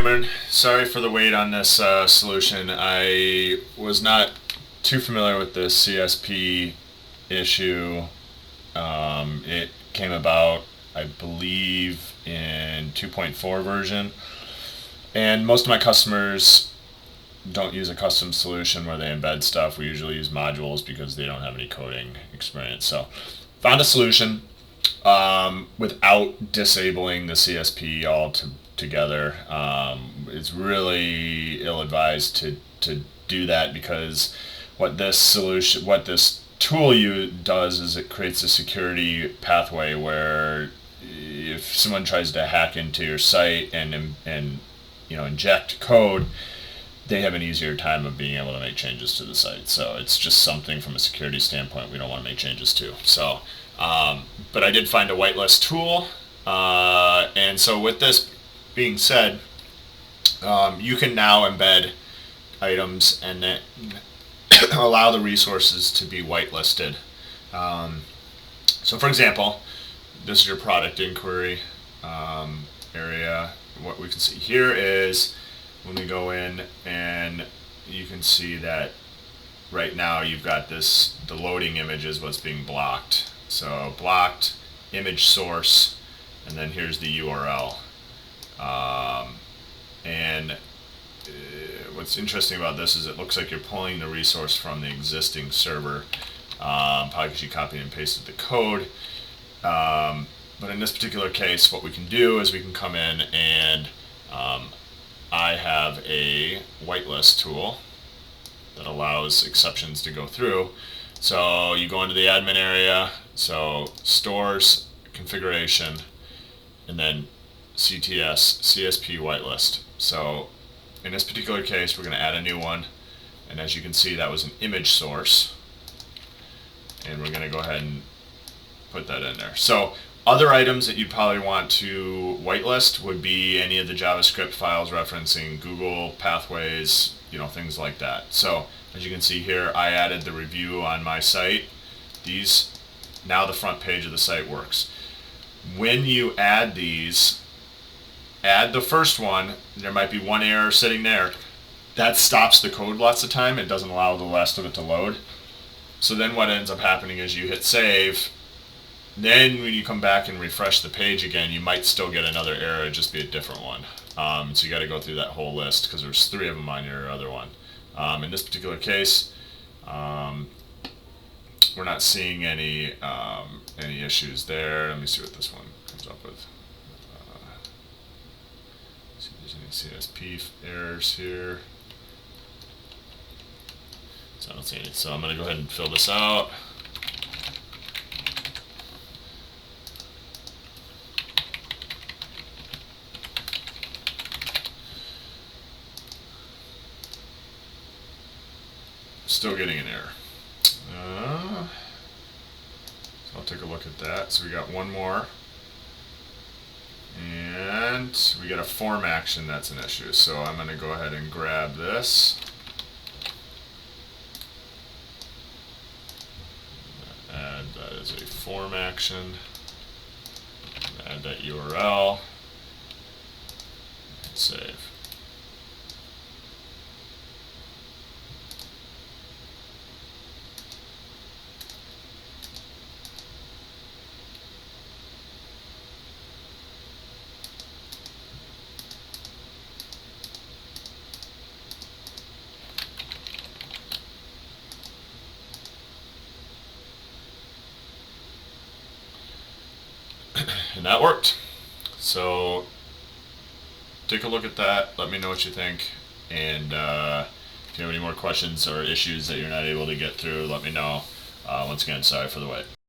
Cameron. Sorry for the wait on this solution. I was not too familiar with the CSP issue. It came about, I believe, in 2.4 version. And most of my customers don't use a custom solution where they embed stuff. We usually use modules because they don't have any coding experience. So, found a solution without disabling the CSP altogether. It's really ill-advised to do that because what this tool does is it creates a security pathway where if someone tries to hack into your site and inject code, they have an easier time of being able to make changes to the site. So it's just something from a security standpoint we don't want to make changes to. So, but I did find a whitelist tool, and so with this being said, you can now embed items and then allow the resources to be whitelisted. So for example, this is your product inquiry area. What we can see here is when we go in, and you can see that right now you've got the loading image is what's being blocked. So blocked, image source, and then here's the URL. And what's interesting about this is it looks like you're pulling the resource from the existing server, probably because you copied and pasted the code. But in this particular case, what we can do is we can come in and I have a whitelist tool that allows exceptions to go through. So you go into the admin area, so stores, configuration, and then CTS, CSP whitelist. So in this particular case, we're going to add a new one. And as you can see, that was an image source. And we're going to go ahead and put that in there. So other items that you'd probably want to whitelist would be any of the JavaScript files referencing Google pathways, things like that. So as you can see here, I added the review on my site. Now the front page of the site works. When you add these, add the first one, there might be one error sitting there. That stops the code lots of time. It doesn't allow the rest of it to load. So then what ends up happening is you hit save. Then when you come back and refresh the page again, you might still get another error, it'd just be a different one. So you got to go through that whole list because there's 3 of them on your other one. In this particular case, we're not seeing any issues there. Let me see what this one comes up with. See if there's any CSP errors here. So I don't see any. So I'm going to go ahead and fill this out. Still getting an error. So I'll take a look at that. So we got one more. And we got a form action that's an issue. So I'm going to go ahead and grab this. Add that as a form action. Add that URL. And save. And that worked. So take a look at that. Let me know what you think. And if you have any more questions or issues that you're not able to get through, let me know. Once again, sorry for the wait.